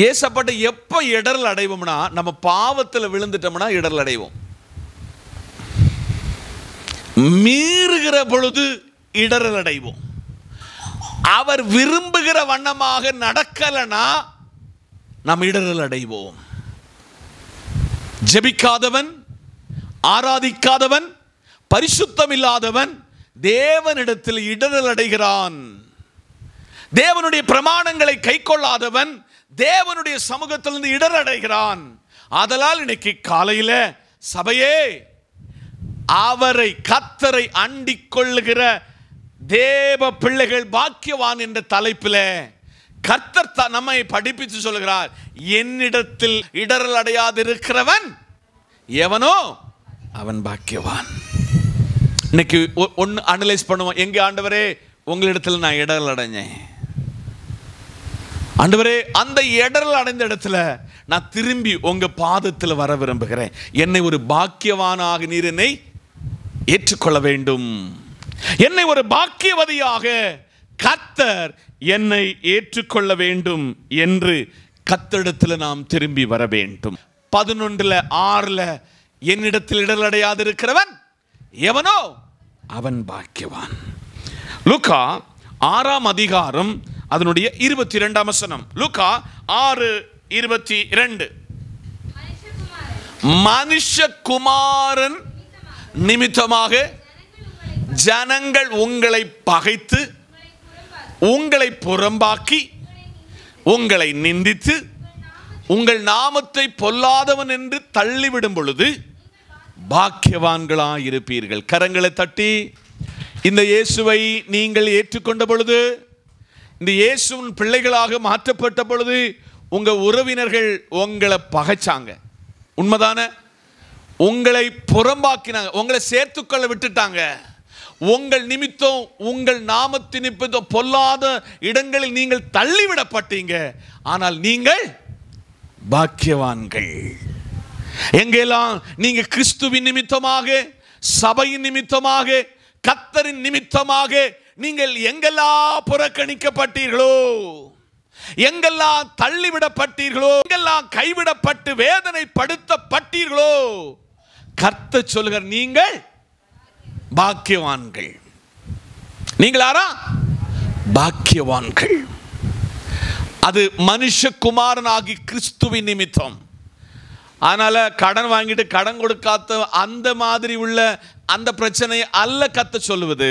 ஏசப்பாட்ட எப்ப இடரல் அடைவோம்னா, நம்ம பாவத்தில் விழுந்துட்டோம்னா இடரல் அடைவோம். மீறுகிற பொழுது இடறல் அடைவோம். அவர் விரும்புகிற வண்ணமாக நடக்கலனா நாம் இடறல் அடைவோம். ஜெபிக்காதவன், ஆராதிக்காதவன், பரிசுத்தம் இல்லாதவன் தேவனிடத்தில் இடறல் அடைகிறான். தேவனுடைய பிரமாணங்களை கைக்கொள்ளாதவன் தேவனுடைய சமூகத்திலிருந்து இடறல் அடைகிறான். ஆதலால் இன்னைக்கு காலையில சபையே, அவரை கர்த்தரை அண்டிக் கொள்ளுகிற தேவ பிள்ளைகள் பாக்கியவான் என்ற தலைப்பில் கர்த்தர் நம்மை படிப்பித்து சொல்கிறார். என்னிடத்தில் இடறல் அடையாதிருக்கிறவன் எவனோ அவன் பாக்கியவான். இன்னைக்கு ஒன்று அனலைஸ் பண்ணுவோம். எங்க ஆண்டவரே உங்களிடத்தில் நான் இடறல் அடைஞ்சேன், ஆண்டவரே அந்த இடறல் அடைந்த இடத்துல நான் திரும்பி உங்க பாதத்தில் வர விரும்புகிறேன். என்னை ஒரு பாக்கியவானாக நீர் என்னை ஏற்றுக்கொள்ள வேண்டும். என்னை ஒரு பாக்கியவதியாக கர்த்தர் என்னை ஏற்றுக்கொள்ள வேண்டும் என்று கர்த்தரிடத்தில் நாம் திரும்பி வர வேண்டும். 11:6 என்னிடத்தில் இடறல் அடையாதிருக்கிறவன் எவனோ அவன் பாக்கியவான். லூக்கா 6ஆம் அதிகாரம் அதனுடைய 22ஆம் வசனம். லூக்கா 6:22. மனுஷகுமாரன் நிமித்தமாக ஜனங்கள் உங்களை பகைத்து, உங்களை புறம்பாக்கி, உங்களை நிந்தித்து, உங்கள் நாமத்தை பொல்லாதவன் என்று தள்ளிவிடும் பொழுது பாக்கியவான்களாயிருப்பீர்கள். கரங்களை தட்டி இந்த இயேசுவை நீங்கள் ஏற்றுக்கொண்ட பொழுது, இந்த இயேசுவின் பிள்ளைகளாக மாற்றப்பட்ட பொழுது உங்க உறவினர்கள் உங்களை பகைச்சாங்க, உண்மைதான? உங்களை புறம்பாக்கினாங்க, உங்களை சேர்த்துக்கொள்ள விட்டுட்டாங்க. உங்கள் நிமித்தம், உங்கள் நாமத்தின் நிமித்தம் பொல்லாத இடங்களில் நீங்கள் தள்ளிவிடப்பட்டீங்க. ஆனால் நீங்கள் பாக்கியவான்கள். எங்கெல்லாம் நீங்க கிறிஸ்துவின் நிமித்தமாக, சபையின் நிமித்தமாக, கர்த்தரின் நிமித்தமாக நீங்கள் எங்கெல்லாம் புறக்கணிக்கப்பட்டீர்களோ, எங்கெல்லாம் தள்ளிவிடப்பட்டீர்களோ, எங்கெல்லாம் கைவிடப்பட்டு வேதனைப்படுத்தப்பட்டீர்களோ, கர்த்தர் சொல்லுகிறார் நீங்கள் பாக்கியவான்கள். நீங்கள் யாரா? பாக்கியவான்கள். அது மனுஷகுமாரனாகி கிறிஸ்துவின் நிமித்தம். அதனால கடன் வாங்கிட்டு கடன் கொடுக்காத அந்த மாதிரி உள்ள அந்த பிரச்சனை அல்ல கர்த்தர் சொல்லுவது.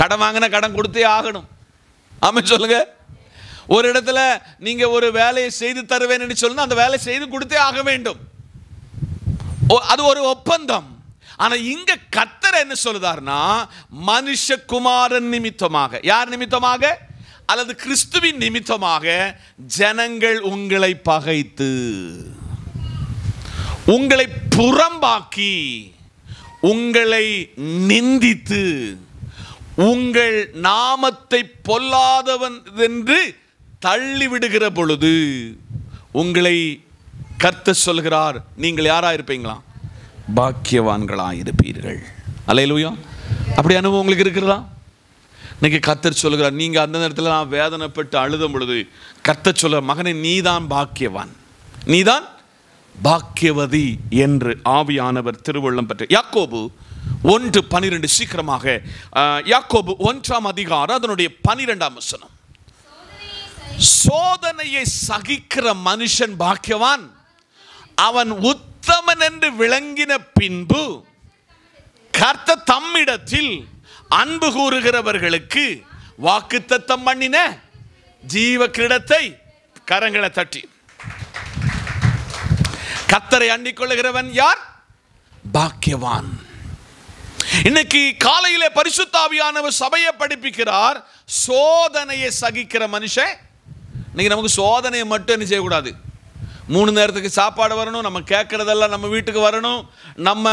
கடன் வாங்கின கடன் கொடுத்தே ஆகணும். ஆமென் சொல்லுங்க. ஒரு இடத்துல நீங்க ஒரு வேலையை செய்து தருவேன் என்று சொன்னா அந்த வேலை செய்து கொடுத்தே ஆக வேண்டும். அது ஒரு ஒப்பந்தம். ஆனா இங்க கர்த்தர் என்ன சொல்லுதார்னா, மனுஷகுமாரன் நிமித்தமாக, யார் நிமித்தமாக? அல்லது கிறிஸ்துவின் நிமித்தமாக ஜனங்கள் உங்களை பகைத்து, உங்களை புறம்பாக்கி, உங்களை நிந்தித்து, உங்கள் நாமத்தை பொல்லாதவன் என்று தள்ளிவிடுகிற பொழுது உங்களை கர்த்தர் சொல்கிறார், நீங்கள் யாரா இருப்பீங்களா? பாக்கியவான்களாயிருப்பீர்கள். அல்லேலூயா. அப்படி அனுபவம் உங்களுக்கு இருக்கிறதா? இன்னைக்கு கர்த்தர் சொல்கிறார், நீங்க அந்த நேரத்தில் நான் வேதனைப்பட்டு அழுதும் பொழுது கர்த்தர் சொல்ல, மகனே நீதான் பாக்கியவான், நீதான் பாக்கியவதி என்று ஆவியானவர் திருவுள்ளம் பெற்ற. யாக்கோபு 1:12. சீக்கிரமாக யாக்கோபு 1ஆம் அதிகாரம் அதனுடைய 12ஆம் வசனம். சோதனையை சகிக்கிற மனுஷன் பாக்கியவான், அவன் உத்தமன் என்று விளங்கின பின்பு கர்த்தர் தம்மிடத்தில் அன்பு கூறுகிறவர்களுக்கு வாக்குத்தத்தம் பண்ணின ஜீவ கிரீடத்தை, கரங்களை தட்டி, கர்த்தரை அண்டிக் கொள்ளுகிறவன் யார்? பாக்கியவான். இன்னைக்கு காலையிலே பரிசுத்த ஆவியானவர் சபையை படிப்பிக்கிறார். சோதனையை சகிக்கிற மனுஷன். இன்னைக்கு நமக்கு சோதனையை மட்டும் என்ன செய்யக்கூடாது, 3 நேரத்துக்கு சாப்பாடு வரணும், நம்ம கேட்கறதெல்லாம் நம்ம வீட்டுக்கு வரணும், நம்ம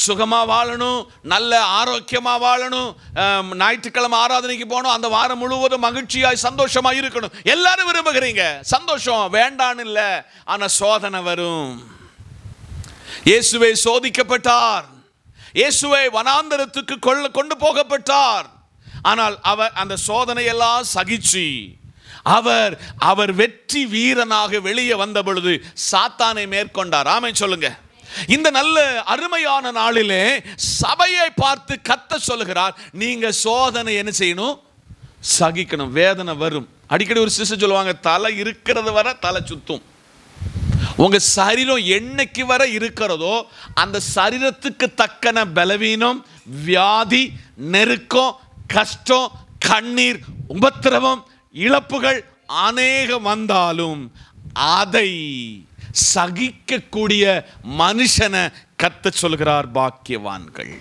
சுகமா வாழணும், நல்ல ஆரோக்கியமா வாழணும், ஞாயிற்றுக்கிழமை ஆராதனைக்கு போகணும், அந்த வாரம் முழுவதும் மகிழ்ச்சியாய் சந்தோஷமா இருக்கணும். எல்லாரும் விரும்புகிறீங்க. சந்தோஷம் வேண்டான்னு இல்லை, ஆனா சோதனை வரும். இயேசுவே சோதிக்கப்பட்டார், இயேசுவே வனாந்தரத்துக்கு கொண்டு போகப்பட்டார். ஆனால் அவர் அந்த சோதனையெல்லாம் சகிச்சு அவர் வெற்றி வீரனாக வெளியே வந்த பொழுது சாத்தானை மேற்கொண்டார். ஆமென் சொல்லுங்க. இந்த நல்ல அருமையான நாளிலே சபையை பார்த்து கர்த்தர் சொல்லுகிறார், நீங்க சோதனை என்ன செய்யணும்? சகிக்கணும். வேதனை வரும். அடிக்கடி ஒரு சிஸ்டர் சொல்லுவாங்க, தலை இருக்கிறது வரை தலை சுத்தும். உங்க சரீரம் என்னைக்கு வரை இருக்கிறதோ அந்த சரீரத்துக்கு தக்கன பலவீனம், வியாதி, நெருக்கம், கஷ்டம், கண்ணீர், உபத்திரவம், இழப்புகள் அநேகம் வந்தாலும் அதை சகிக்கக்கூடிய மனுஷனை கர்த்தர் சொல்கிறார் பாக்கியவான்கள்.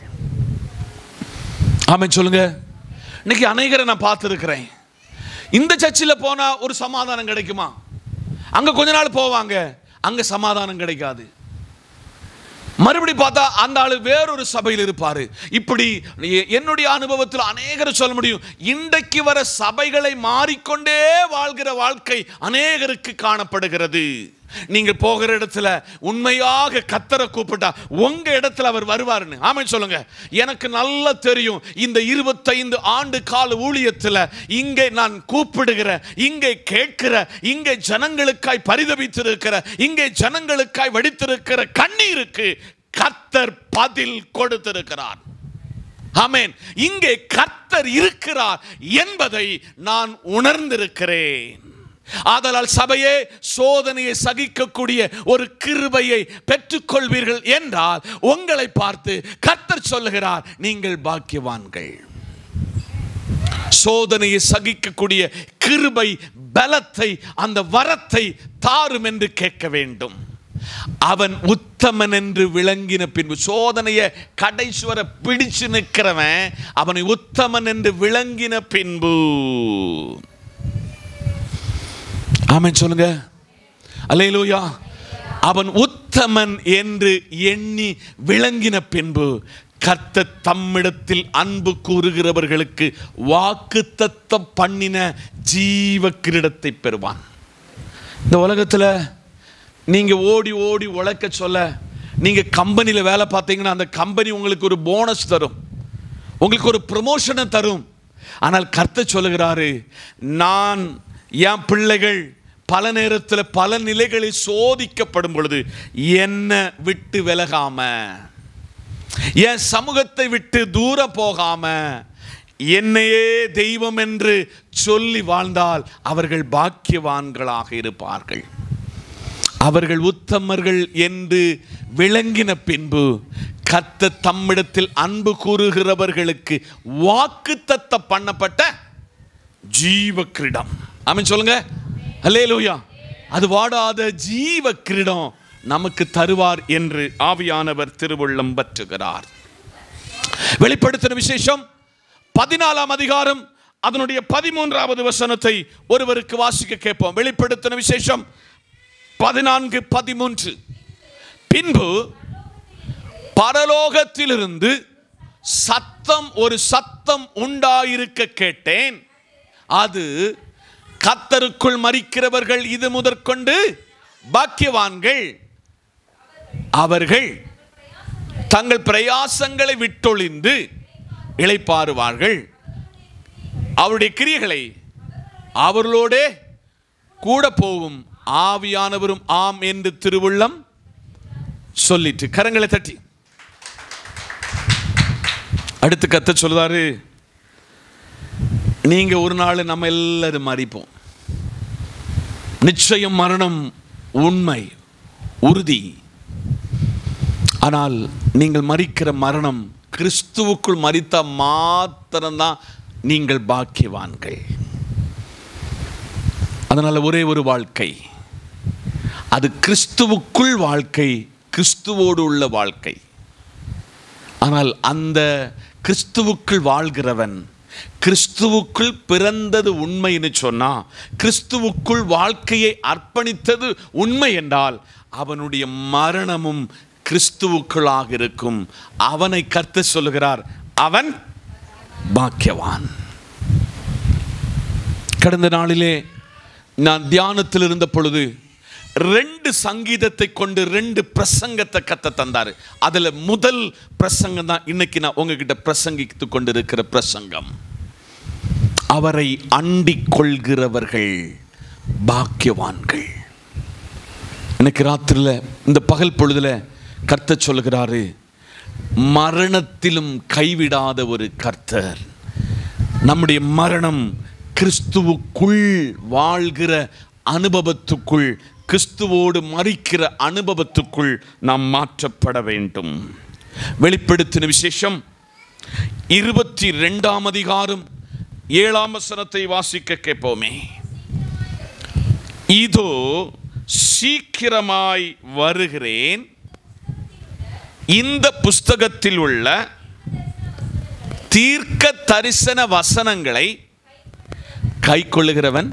ஆமென் சொல்லுங்க. இன்னைக்கு அநேகரை நான் பார்த்துருக்கிறேன். இந்த சர்ச்சில் போனா ஒரு சமாதானம் கிடைக்குமா? அங்க கொஞ்ச நாள் போவாங்க, அங்க சமாதானம் கிடைக்காது. மறுபடி பார்த்தா அந்த ஆளு வேறொரு சபையில் இருப்பாரு. இப்படி என்னுடைய அனுபவத்தில் அநேகர் சொல்ல முடியும். இன்றைக்கு வர சபைகளை மாறிக்கொண்டே வாழ்கிற வாழ்க்கை அநேகருக்கு காணப்படுகிறது. நீங்கள் போகிற இடத்துல உண்மையாக கர்த்தரை கூப்பிட்டா உங்க இடத்துல அவர் வருவாருன்னு. ஆமென் சொல்லுங்க. எனக்கு நல்லா தெரியும், இந்த 25 ஆண்டு கால ஊழியத்தில் இங்கே நான் கூப்பிடுகிற, இங்கே கேட்கிற, இங்கே ஜனங்களுக்காய் பரிதபித்திருக்கிற, இங்கே ஜனங்களுக்காய் வடித்திருக்கிற கண்ணீருக்கு கர்த்தர் பதில் கொடுத்திருக்கிறார். ஆமென். இங்கே கர்த்தர் இருக்கிறார் என்பதை நான் உணர்ந்திருக்கிறேன். ஆதலால் சபையே, சோதனையை சகிக்கக்கூடிய ஒரு கிருபையை பெற்றுக்கொள்வீர்கள் என்றால் உங்களை பார்த்து கர்த்தர் சொல்லுகிறார், நீங்கள் பாக்கியவான்கள். சோதனையை சகிக்கக்கூடிய கிருபை, பலத்தை, அந்த வரத்தை தாரும் என்று கேட்க வேண்டும். அவன் உத்தமன் என்று விளங்கின பின்பு, சோதனையை கடைசுவர பிடிச்சு நிற்கிறவன் அவனை உத்தமன் என்று விளங்கின பின்பு. ஆமென் சொல்லுங்க. அல்லேலூயா. அவன் உத்தமன் என்று எண்ணி விளங்கின பின்பு கர்த்தர் தம்மிடத்தில் அன்பு கூறுகிறவர்களுக்கு வாக்குத்தத்தம் பண்ணின ஜீவ கிரீடத்தை பெறுவான். இந்த உலகத்தில் நீங்க ஓடி ஓடி உழைக்க சொல்ல, நீங்க கம்பெனியில் வேலை பார்த்தீங்கன்னா அந்த கம்பெனி உங்களுக்கு ஒரு போனஸ் தரும், உங்களுக்கு ஒரு ப்ரமோஷனை தரும். ஆனால் கர்த்தர் சொல்லுகிறாரு, நான் என் பிள்ளைகள் பல நேரத்தில் பல நிலைகளில் சோதிக்கப்படும் பொழுது என்னை விட்டு விலகாம, என் சமூகத்தை விட்டு தூரம் போகாம, என்னையே தெய்வம் என்று சொல்லி வாழ்ந்தால் அவர்கள் பாக்கியவான்களாக இருப்பார்கள். அவர்கள் உத்தமர்கள் என்று விளங்கின பின்பு கர்த்தர் தம்மிடத்தில் அன்பு கூறுகிறவர்களுக்கு வாக்குத்தத்தம் பண்ணப்பட்ட ஜீவ கிரீடம். ஆமென் சொல்லுங்க. அல்லேலூயா. அது வாடாத ஜீவ கிரீடம் நமக்கு தருவார் என்று ஆவியானவர் திருவுள்ளம் பற்றுகிறார். வெளிப்படுத்தின விசேஷம் 14ஆம் அதிகாரம் அதனுடைய 13வது வசனத்தை ஒருவருக்கு வாசிக்க கேட்போம். வெளிப்படுத்தின விசேஷம் 14:13. பின்பு பரலோகத்திலிருந்து ஒரு சத்தம் உண்டாயிருக்க கேட்டேன். அது, கர்த்தருக்குள் மரிக்கிறவர்கள் இது முதற்கொண்டு பாக்கியவான்கள், அவர்கள் தங்கள் பிரயாசங்களை விட்டொழிந்து இளைப்பாறுவார்கள், அவருடைய கிரியைகளை அவர்களோட கூட போகும் ஆவியானவரும் ஆம் என்று திருவுள்ளம் சொல்லிட்டு. கரங்களை தட்டி அடுத்து கர்த்தர் சொல்றாரு, நீங்க ஒரு நாள் நம்ம எல்லாரும் மரிப்போம். நிச்சயம் மரணம் உண்மை, உறுதி. ஆனால் நீங்கள் மரிக்கிற மரணம் கிறிஸ்துவுக்குள் மரித்த மாத்திரம்தான் நீங்கள் பாக்கியவான்கள். அதனால ஒரே ஒரு வாழ்க்கை, அது கிறிஸ்துவுக்குள் வாழ்க்கை, கிறிஸ்துவோடு உள்ள வாழ்க்கை. ஆனால் அந்த கிறிஸ்துவுக்குள் வாழ்கிறவன், கிறிஸ்துவுக்குள் பிறந்தது உண்மைன்னு சொன்னா, கிறிஸ்துவுக்குள் வாழ்க்கையை அர்ப்பணித்தது உண்மை என்றால் அவனுடைய மரணமும் கிறிஸ்துவுக்குள்ளாக இருக்கும். அவனை கர்த்தர் சொல்லுகிறார், அவன் பாக்கியவான். கடந்த நாளிலே நான் தியானத்தில் இருந்த பொழுது 2 சங்கீதத்தை கொண்டு 2 பிரசங்கத்தை கர்த்தர் தந்தார். அதுல முதல் பிரசங்கம் தான் இன்னைக்கு நான் உங்ககிட்ட பிரசங்கித்து கொண்டிருக்கிற பிரசங்கம். அவரை அண்டிக் கொள்கிறவர்கள் பாக்கியவான்கள். எனக்கு ராத்திரில இந்த பகல் பொழுதுல கர்த்தர் சொல்கிறாரு, மரணத்திலும் கைவிடாத ஒரு கர்த்தர். நம்முடைய மரணம் கிறிஸ்துவுக்குள் வாழ்கிற அனுபவத்துக்குள், கிறிஸ்துவோடு மரிக்கிற அனுபவத்துக்குள் நாம் மாற்றப்பட வேண்டும். வெளிப்படுத்தின விசேஷம் 22ஆம் அதிகாரம் 7ஆம் வசனத்தை வாசிக்க கேட்போமே. இதோ சீக்கிரமாய் வருகிறேன், இந்த புஸ்தகத்தில் உள்ள தீர்க்க தரிசன வசனங்களை கைக்கொள்ளுகிறவன்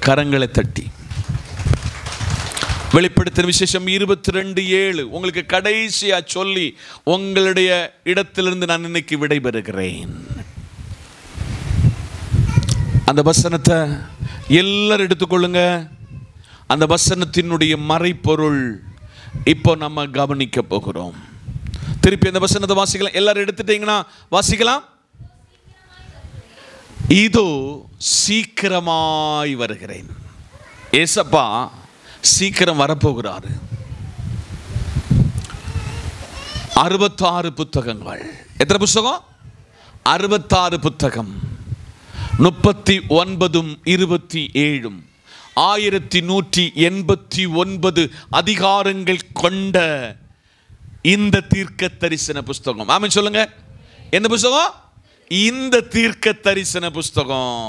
கரங்களை தட்டி. வெளிப்படுத்தின விசேஷம் 22:7 உங்களுக்கு கடைசியா சொல்லி உங்களுடைய இடத்திலிருந்து நான் இன்னைக்கு விடைபெறுகிறேன். அந்த வசனத்தை எல்லாரும் எடுத்துக்கொள்ளுங்க. அந்த வசனத்தினுடைய மறைப்பொருள் இப்போ நம்ம கவனிக்க போகிறோம். திருப்பி அந்த வசனத்தை வாசிக்கலாம். எல்லாரும் எடுத்துட்டீங்கன்னா வாசிக்கலாம். இதோ சீக்கிரமாய் வருகிறேன். ஏசப்பா சீக்கிரம் வரப்போகிறாரு. 66 புத்தகங்கள். எத்தனை புத்தகம்? 66 புத்தகம். 39 27 1189 அதிகாரங்கள் கொண்ட இந்த தீர்க்க தரிசன புஸ்தகம். ஆமென் சொல்லுங்க. என்ன புஸ்தகம்? இந்த தீர்க்க தரிசன புஸ்தகம்.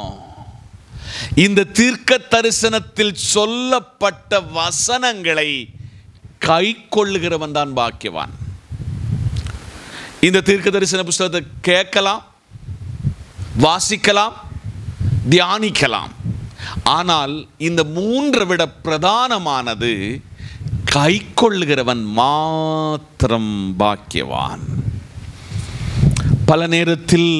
இந்த தீர்க்க தரிசனத்தில் சொல்லப்பட்ட வசனங்களை கை கொள்ளுகிறவன் தான் பாக்கியவான். இந்த தீர்க்க தரிசன புஸ்தகத்தை கேட்கலாம், வாசிக்கலாம், தியானிக்கலாம். ஆனால் இந்த 3 விட பிரதானமானது கை கொள்ளுகிறவன் மாத்திரம் பாக்கியவான். பல நேரத்தில்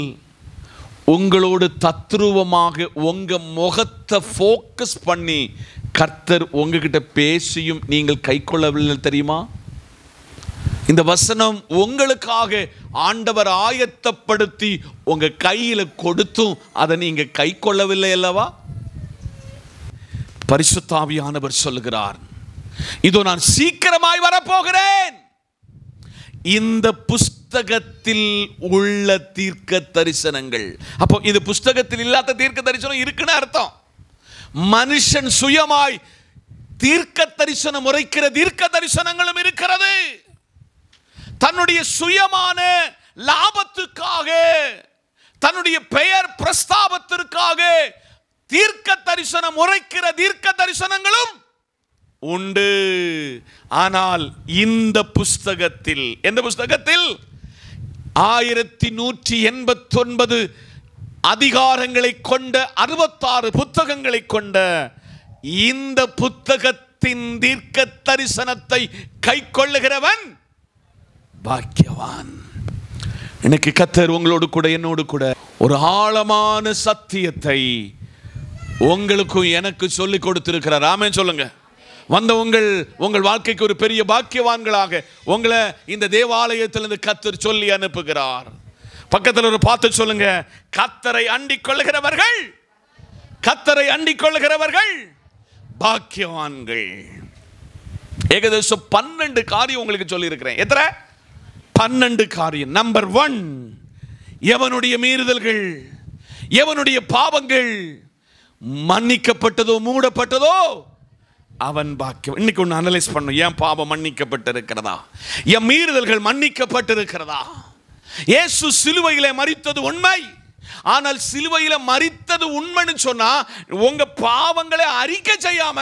உங்களோடு தத்ரூபமாக உங்க முகத்தை ஃபோக்கஸ் பண்ணி கர்த்தர் உங்ககிட்ட பேசியும் நீங்கள் கை கொள்ளவில்லை தெரியுமா? இந்த வசனம் உங்களுக்காக ஆண்டவர் ஆயத்தப்படுத்தி உங்க கையில கொடுத்தும் அதை நீங்க கை கொள்ளவில்லை அல்லவா? பரிசுத்த ஆவியானவர் சொல்லுகிறார், இதோ நான் சீக்கிரமாய் வரப்போகிறேன். இந்த புஸ்தகத்தில் உள்ள தீர்க்க தரிசனங்கள். அப்போ இந்த புஸ்தகத்தில் இல்லாத தீர்க்க தரிசனம் இருக்குன்னு அர்த்தம். மனுஷன் சுயமாய் தீர்க்க தரிசனம் உரைக்கிற தீர்க்க தரிசனங்களும் இருக்கிறது. தன்னுடைய சுயமான லாபத்துக்காக, தன்னுடைய பெயர் பிரஸ்தாபத்திற்காக தீர்க்க தரிசனம் உரைக்கிற தீர்க்க தரிசனங்களும் உண்டு. ஆனால் இந்த புஸ்தகத்தில், எந்த புஸ்தகத்தில்? 1189 அதிகாரங்களை கொண்ட 66 புத்தகங்களை கொண்ட இந்த புத்தகத்தின் தீர்க்க தரிசனத்தை கை கொள்ளுகிறவன் பாக்கியவான். எனக்கு கர்த்தர் உங்களோடு கூட என்னோடு கூட ஒரு ஆழமான சத்தியத்தை உங்களுக்கும் எனக்கு சொல்லிக் கொடுத்திருக்கிறார். ஆமென் சொல்லுங்க. வந்த உங்கள் வாழ்க்கைக்கு ஒரு பெரிய பாக்கியவான்களாக உங்களை இந்த தேவாலயத்திலிருந்து கர்த்தர் சொல்லி அனுப்புகிறார். பக்கத்தில் ஒரு பார்த்து சொல்லுங்க, கர்த்தரை அண்டிக் கொள்ளுகிறவர்கள், கர்த்தரை அண்டிக் கொள்ளுகிறவர்கள் பாக்கியவான்கள். ஏகദേശம் 12 காரியம் உங்களுக்கு சொல்லி இருக்கிறேன். எத்தனை? 12 காரியம். நம்பர் 1, எவனுடைய மீறுதல்கள், எவனுடைய பாவங்கள் மன்னிக்கப்பட்டதோ மூடப்பட்டதோ அவன் பாக்கியம். இன்னைக்கு ஒன்று அனலைஸ் பண்ணும். என் பாவம் மன்னிக்கப்பட்டிருக்கிறதா? என் மீறுதல்கள் மன்னிக்கப்பட்டிருக்கிறதா? இயேசு சிலுவையிலே மரித்தது உண்மை. ஆனால் சிலுவையிலே மரித்தது உண்மைன்னு சொன்னா உங்க பாவங்களை அறிக்கை செய்யாம,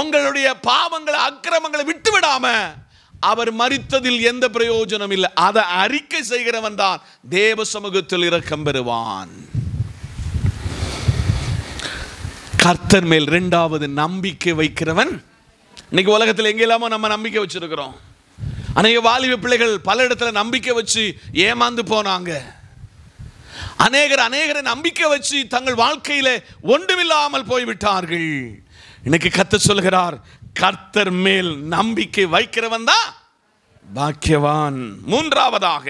உங்களுடைய பாவங்களை அக்கிரமங்களை விட்டு விடாம அவர் மரித்ததில் எந்த பிரயோஜனம் இல்லை. அதை அறிக்கை செய்கிறவன் தான் தேவ சமூகத்தில் இரக்கம் பெறுவான். கர்த்தர் மேல் 2வது நம்பிக்கை வைக்கிறவன். இன்னைக்கு உலகத்தில் எங்கெல்லாமோ நம்ம நம்பிக்கை வச்சிருக்கிறோம். அநேக வாலிப பிள்ளைகள் பல இடத்துல நம்பிக்கை வச்சு ஏமாந்து போனாங்க. அநேகரை நம்பிக்கை வச்சு தங்கள் வாழ்க்கையில ஒன்றுமில்லாமல் போய்விட்டார்கள். இன்னைக்கு கர்த்தர் சொல்கிறார், கர்த்தர் மேல் நம்பிக்கை வைக்கிறவன் தான் பாக்கியவான். 3வதாக,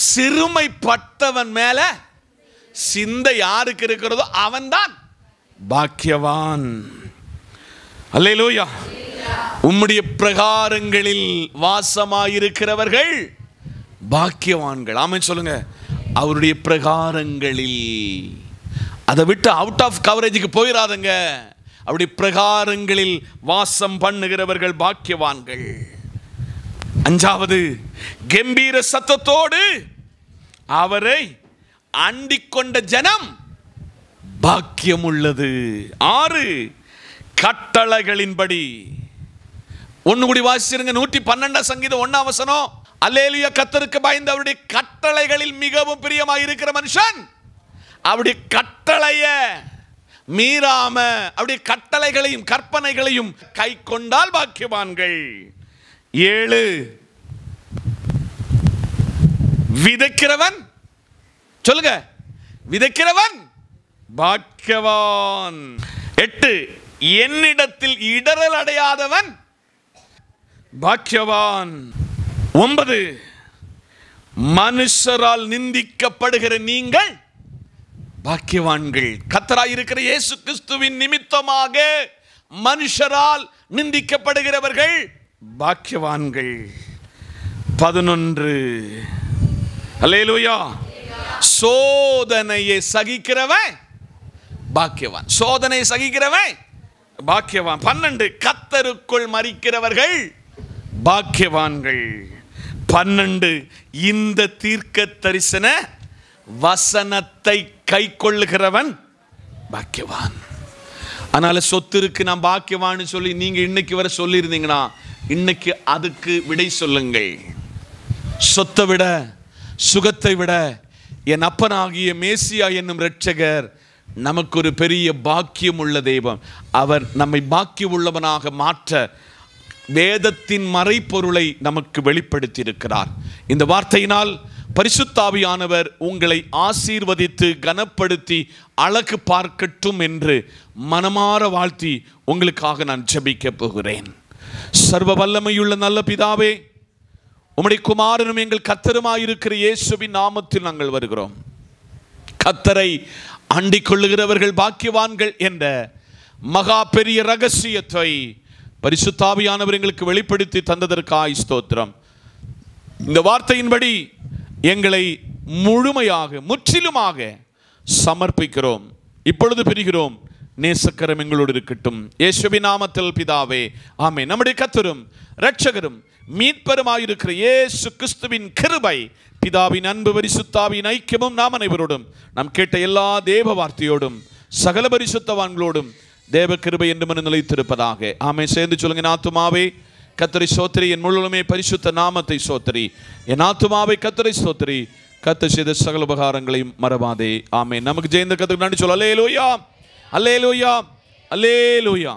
சிறுமைப்பட்டவன் மேல சிந்தை யாருக்கு இருக்கிறதோ அவன் தான் பாக்கியவான். அல்லேலூயா. உம்முடைய பிரகாரங்களில் வாசமாயிருக்கிறவர்கள் பாக்கியவான்கள். ஆமென் சொல்லுங்க. அவருடைய பிரகாரங்களில், அதை விட்டு அவுட் ஆஃப் கவரேஜுக்கு போயிடாதங்க. அவருடைய பிரகாரங்களில் வாசம் பண்ணுகிறவர்கள் பாக்கியவான்கள். அஞ்சாவது, கம்பீர சத்தத்தோடு அவரை அண்டிக் கொண்ட ஜனம் பாக்கியம் உள்ளது. 6, கட்டளைகளின்படி. ஒன்னு கூடி வாசிச்சிருங்க. 112 சங்கீதம் 1 வசனம். அல்லேலூயா. கர்த்தருக்கு பயந்து அவருடைய கட்டளைகளில் மிகவும் பிரியமாயிருக்கிற மனுஷன் அவருடைய கட்டளைய மீறாம அவருடைய கட்டளைகளையும் கற்பனைகளையும் கை கொண்டால் பாக்கியவான்கள். 7, விதைக்கிறவன், சொல்லுங்க, விதைக்கிறவன் பாக்கியவான். 8, என்னிடத்தில் இடறல் அடையாதவன் பாக்கியவான். 9, மனுஷரால் நிந்திக்கப்படுகிற நீங்கள் பாக்கியவான்கள். கர்த்தராய் இருக்கிற இயேசு கிறிஸ்துவின் நிமித்தமாக மனுஷரால் நிந்திக்கப்படுகிறவர்கள் பாக்கியவான்கள். 11, அல்லேலூயா, சோதனையை சகிக்கிறவன் பாக்கியவான். சோதனை சகிக்கிறவன் பாக்கியவான். 12, கர்த்தருக்குள் மரிக்கிறவர்கள் பாக்கியவான்கள். 12, இந்த தீர்க்க தரிசன வசனத்தை கை கொள்ளுகிறவன் பாக்கியவான். அதனால சொத்து இருக்கு நான் பாக்கியவான்னு சொல்லி நீங்க இன்னைக்கு வரை சொல்லியிருந்தீங்கன்னா இன்னைக்கு அதுக்கு விடை சொல்லுங்கள். சொத்தை விட, சுகத்தை விட என் அப்பனாகிய மேசியா என்னும் இரட்சகர் நமக்கு ஒரு பெரிய பாக்கியம் உள்ள தெய்வம். அவர் நம்மை பாக்கியம் உள்ளவனாக மாற்ற வேதத்தின் மறைப்பொருளை நமக்கு வெளிப்படுத்தி இருக்கிறார். இந்த வார்த்தையினால் பரிசுத்தாவியானவர் உங்களை ஆசீர்வதித்து கனப்படுத்தி அழகு பார்க்கட்டும் என்று மனமாற வாழ்த்தி உங்களுக்காக நான் ஜெபிக்க போகிறேன். சர்வ வல்லமையுள்ள நல்ல பிதாவே, உம்முடைய குமாரனும் எங்கள் கர்த்தருமாயிருக்கிற இயேசுவின் நாமத்தில் நாங்கள் வருகிறோம். கர்த்தரை அண்டிக் கொள்ளுகிறவர்கள் பாக்கியவான்கள் என்ற மகா பெரிய ரகசியத்தை பரிசுத்தாவியானவர் எங்களுக்கு வெளிப்படுத்தி தந்ததற்காய் ஸ்தோத்திரம். இந்த வார்த்தையின்படி எங்களை முழுமையாக முற்றிலுமாக சமர்ப்பிக்கிறோம். இப்பொழுது பிரிகிறோம். நேசக்கரம் எங்களோடு இருக்கட்டும். இயேசுவின் நாமத்தில் பிதாவே, ஆமென். நம்முடைய கர்த்தரும் இரட்சகரும் மீட்பருமாயிருக்கிற இயேசு கிறிஸ்துவின் கிருபை, பிதாவின் அன்பு, பரிசுத்தாவின் ஐக்கியமும் நாம் அனைவரோடும், நாம் கேட்ட எல்லா தேவ வார்த்தையோடும் சகல பரிசுத்தவான்களோடும் தேவ கிருபை என்று நிலைத்திருப்பதாக. ஆமென். சேர்ந்து சொல்லுங்க. என் ஆத்துமாவே கர்த்தரை ஸ்தோத்திரி, என் முழுமே பரிசுத்த நாமத்தை ஸ்தோத்திரி. என் ஆத்துமாவை கர்த்தரை ஸ்தோத்திரி, கர்த்தர் செய்த சகல உபகாரங்களையும் மறவாதே. ஆமென். நமக்கு ஜெயந்த கர்த்தருக்கு நன்றி சொல்ல. அல்லேலூயா, அல்லேலூயா, அல்லேலூயா.